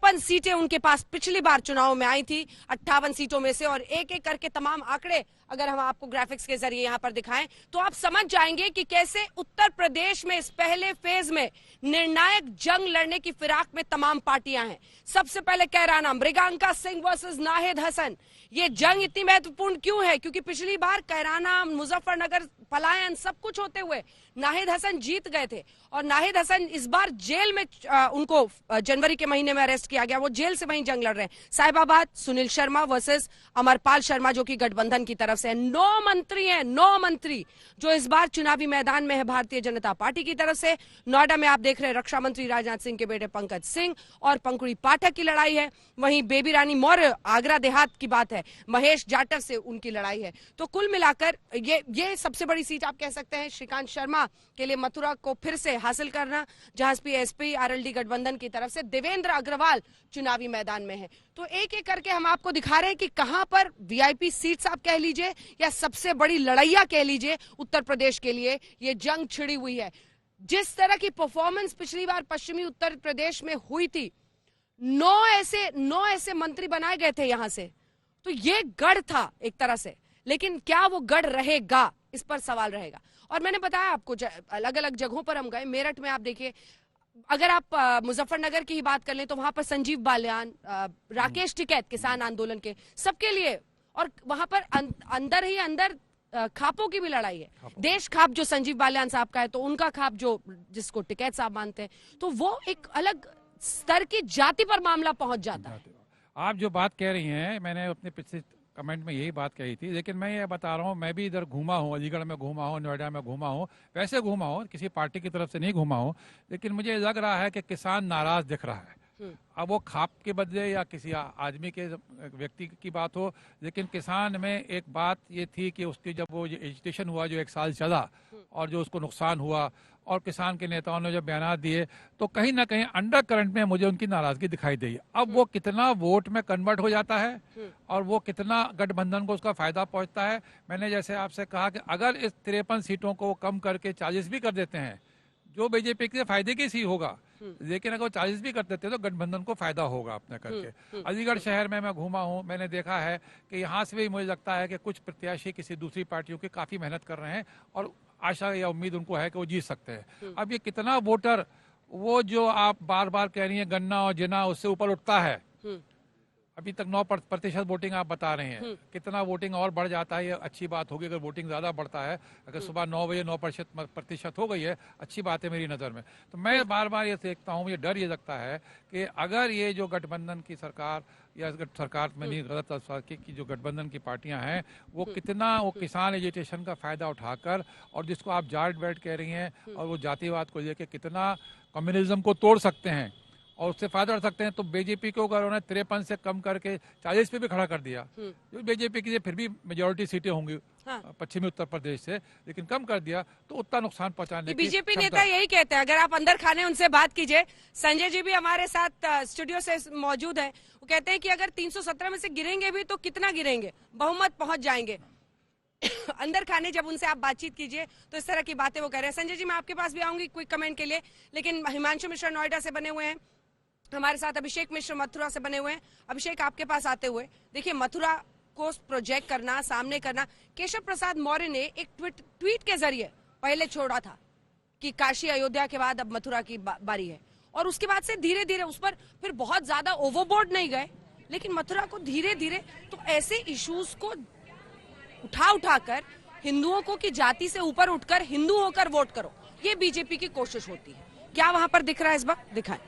53 सीटें उनके पास पिछली बार चुनाव में आई थी 58 सीटों में से। और एक एक करके तमाम आंकड़े अगर हम आपको ग्राफिक्स के जरिए यहां पर दिखाएं तो आप समझ जाएंगे कि कैसे उत्तर प्रदेश में इस पहले फेज में निर्णायक जंग लड़ने की फिराक में तमाम पार्टियां हैं। सबसे पहले कैराना, मृगांका सिंह वर्सेस नाहिद हसन। ये जंग इतनी महत्वपूर्ण क्यों है? क्योंकि पिछली बार कैराना, मुजफ्फरनगर, पलायन सब कुछ होते हुए नाहिद हसन जीत गए थे और नाहिद हसन इस बार जेल में उनको जनवरी के महीने में अरेस्ट किया गया, वो जेल से वहीं जंग लड़ रहे हैं। साहिबाबाद सुनील शर्मा वर्सेस अमरपाल शर्मा जो कि गठबंधन की तरफ से है। 9 मंत्री हैं, 9 मंत्री जो इस बार चुनावी मैदान में है भारतीय जनता पार्टी की तरफ से। नोएडा में आप देख रहे हैं रक्षा मंत्री राजनाथ सिंह के बेटे पंकज सिंह और पंकुड़ी पाठक की लड़ाई है। वहीं बेबी रानी मौर्य आगरा देहात की बात है, महेश जाटव से उनकी लड़ाई है। तो कुल मिलाकर ये सबसे बड़ी सीट आप कह सकते हैं श्रीकांत शर्मा के लिए, मथुरा को फिर से हासिल करना, जहां एसपी आरएलडी गठबंधन की तरफ से देवेंद्र अग्रवाल चुनावी मैदान में है। तो एक एक करके हम आपको दिखा रहे हैं कि कहां पर वीआईपी सीट्स आप कह लीजिए या सबसे बड़ी लड़ैया कह लीजिए उत्तर प्रदेश के लिए ये जंग छिड़ी हुई है। जिस तरह की परफॉर्मेंस पिछली बार पश्चिमी उत्तर प्रदेश में हुई थी, 9 ऐसे मंत्री बनाए गए थे यहां से, तो ये गढ़ था एक तरह से। लेकिन क्या वो गढ़ रहेगा, इस पर सवाल रहेगा। और मैंने बताया आपको अलग अलग जगहों पर हम गए। मेरठ में आप देखिए, अगर आप मुजफ्फरनगर की ही बात कर लें तो वहां पर संजीव बालियान, राकेश टिकैत किसान आंदोलन के, सबके लिए, और वहां पर अंदर ही अंदर खापों की भी लड़ाई है। देश खाप जो संजीव बालियान साहब का है, तो उनका खाप जो जिसको टिकैत साहब मानते हैं, तो वो एक अलग स्तर की जाति पर मामला पहुंच जाता है। आप जो बात कह रही हैं, मैंने अपने पिछले कमेंट में यही बात कही थी, लेकिन मैं ये बता रहा हूँ, मैं भी इधर घूमा हूँ, अलीगढ़ में घूमा हूँ, नोएडा में घूमा हूँ, वैसे घूमा हूँ, किसी पार्टी की तरफ से नहीं घूमा हूँ, लेकिन मुझे लग रहा है कि किसान नाराज दिख रहा है। अब वो खाप के बदले या किसी आदमी के व्यक्ति की बात हो, लेकिन किसान में एक बात ये थी कि उसकी जब वो एजिटेशन हुआ जो 1 साल चला और जो उसको नुकसान हुआ और किसान के नेताओं ने जब बयान दिए, तो कहीं ना कहीं अंडर करंट में मुझे उनकी नाराजगी दिखाई दी। अब वो कितना वोट में कन्वर्ट हो जाता है और वो कितना गठबंधन को उसका फायदा पहुंचता है। मैंने जैसे आपसे कहा कि अगर इस 53 सीटों को कम करके 40 भी कर देते हैं, जो बीजेपी के फायदे की सी होगा, लेकिन अगर 40 भी कर देते हैं तो गठबंधन को फायदा होगा अपने करके। अलीगढ़ शहर में मैं घूमा हूँ, मैंने देखा है कि यहाँ से भी मुझे लगता है कि कुछ प्रत्याशी किसी दूसरी पार्टियों की काफी मेहनत कर रहे हैं और आशा या उम्मीद उनको है कि वो जीत सकते हैं। अब ये कितना वोटर, वो जो आप बार बार कह रही हैं गन्ना और जिना, उससे ऊपर उठता है। अभी तक 9% वोटिंग आप बता रहे हैं, कितना वोटिंग और बढ़ जाता है ये अच्छी बात होगी। अगर वोटिंग ज्यादा बढ़ता है, अगर सुबह 9 बजे 9% हो गई है, अच्छी बात है मेरी नजर में। तो मैं बार बार ये देखता हूँ, ये डर ये लगता है कि अगर ये जो गठबंधन की सरकार या सरकार में नहीं, गलत की जो गठबंधन की पार्टियां हैं, वो कितना वो किसान एजिटेशन का फायदा उठाकर, और जिसको आप जाट बैठ कह रही हैं, और वो जातिवाद को लेकर कितना कम्युनिज्म को तोड़ सकते हैं और उससे फायदा उठा सकते हैं। तो बीजेपी को अगर उन्होंने 53 से कम करके 40 पे भी खड़ा कर दिया, जो बीजेपी की फिर भी मेजोरिटी सीटें होंगी पश्चिमी उत्तर प्रदेश से, लेकिन कम कर दिया तो उतना नुकसान पहुंचाने की बीजेपी नेता यही कहते हैं। अगर आप अंदर खाने उनसे बात कीजिए, संजय जी भी हमारे साथ स्टूडियो से मौजूद हैं, वो कहते हैं कि अगर 317 में से गिरेंगे भी तो कितना गिरेंगे, बहुमत पहुंच जाएंगे। अंदर खाने जब उनसे आप बातचीत कीजिए तो इस तरह की बातें वो कह रहे हैं। संजय जी, मैं आपके पास भी आऊंगी क्विक कमेंट के लिए, लेकिन हिमांशु मिश्रा नोएडा से बने हुए हैं, हमारे साथ अभिषेक मिश्र मथुरा से बने हुए हैं। अभिषेक, आपके पास आते हुए, देखिए मथुरा को प्रोजेक्ट करना, सामने करना, केशव प्रसाद मौर्य ने एक ट्वीट के जरिए पहले छोड़ा था कि काशी अयोध्या के बाद अब मथुरा की बारी है, और उसके बाद से धीरे धीरे उस पर फिर बहुत ज्यादा ओवरबोर्ड नहीं गए, लेकिन मथुरा को धीरे धीरे, तो ऐसे इश्यूज को उठाकर हिंदुओं को की जाति से ऊपर उठकर हिंदू होकर वोट करो, ये बीजेपी की कोशिश होती है। क्या वहां पर दिख रहा है इस बार? दिखाएं।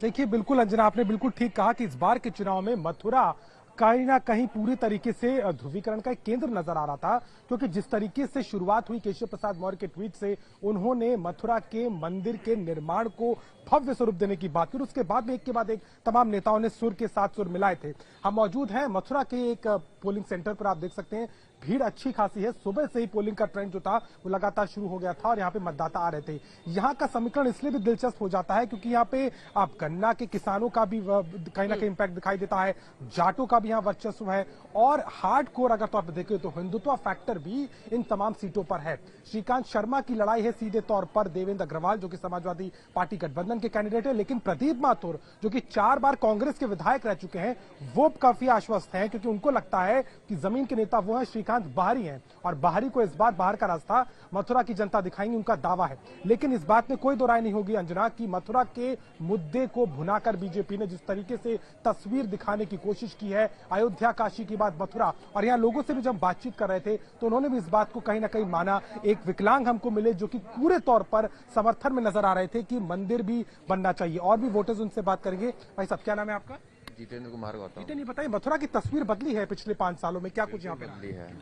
देखिए, बिल्कुल अंजना, आपने बिल्कुल ठीक कहा कि इस बार के चुनाव में मथुरा कहीं ना कहीं पूरी तरीके से ध्रुवीकरण का एक केंद्र नजर आ रहा था, क्योंकि जिस तरीके से शुरुआत हुई केशव प्रसाद मौर्य के ट्वीट से, उन्होंने मथुरा के मंदिर के निर्माण को भव्य स्वरूप देने की बात की, और उसके बाद में एक के बाद एक तमाम नेताओं ने सुर के साथ सुर मिलाए थे। हम मौजूद हैं मथुरा के एक पोलिंग सेंटर पर, आप देख सकते हैं भीड़ अच्छी खासी है। सुबह से ही पोलिंग का ट्रेंड जो था वो लगातार शुरू हो गया था और यहाँ पे मतदाता आ रहे थे। यहाँ का समीकरण इसलिए भी दिलचस्प हो जाता है क्योंकि यहाँ पे आप गन्ना के किसानों का भी कहीं ना कहीं इम्पैक्ट दिखाई देता है, जाटों का भी यहाँ वर्चस्व है और हार्ड कोर अगर तो आप देखें तो हिंदुत्व फैक्टर भी इन तमाम सीटों पर है। श्रीकांत शर्मा की लड़ाई है सीधे तौर पर देवेंद्र अग्रवाल जो कि समाजवादी पार्टी गठबंधन के कैंडिडेट है, लेकिन प्रदीप माथुर जो कि 4 बार कांग्रेस के विधायक रह चुके हैं वो काफी आश्वस्त हैं क्योंकि उनको लगता है कि जमीन के नेता वो है श्रीकांत बाहरी हैं और बाहरी को इस बार बाहर का रास्ता मथुरा की जनता दिखाएंगी, उनका दावा है। लेकिन इस बात में कोई दो राय नहीं होगी अंजना कि मथुरा के मुद्दे को भुनाकर बीजेपी ने जिस तरीके से तस्वीर दिखाने की कोशिश की है, अयोध्या काशी की बात मथुरा, और यहाँ लोगों से भी जब बातचीत कर रहे थे तो उन्होंने भी इस बात को कहीं ना कहीं माना। एक विकलांग हमको मिले जो कि पूरे तौर पर समर्थन में नजर आ रहे थे कि मंदिर भी बनना चाहिए। और भी वोटर्स उनसे बात करेंगे। भाई साहब क्या नाम है आपका? जितेंद्र कुमार गौतम। जितेंद्र बताइए, मथुरा की तस्वीर बदली है पिछले 5 सालों में, क्या कुछ यहाँ पे बदली है,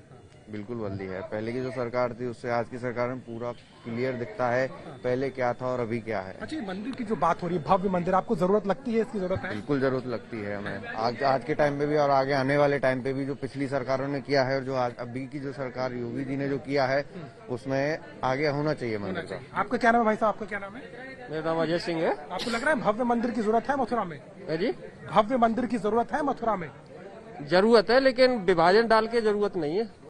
बिल्कुल बदली है। पहले की जो सरकार थी उससे आज की सरकार में पूरा क्लियर दिखता है पहले क्या था और अभी क्या है। अच्छा, मंदिर की जो बात हो रही है, भव्य मंदिर, आपको जरूरत लगती है, इसकी जरूरत है? बिल्कुल जरूरत लगती है हमें, आज के टाइम पे भी और आगे आने वाले टाइम पे भी। जो पिछली सरकारों ने किया है और जो आज अभी की जो सरकार योगी जी ने जो किया है उसमें आगे होना चाहिए मंदिर का। आपका क्या नाम है भाई साहब? आपका क्या नाम है? मेरा नाम अजय सिंह है। आपको लग रहा है भव्य मंदिर की जरूरत है मथुरा में? जी, भव्य मंदिर की जरूरत है मथुरा में? जरूरत है लेकिन विभाजन डाल के जरूरत नहीं है।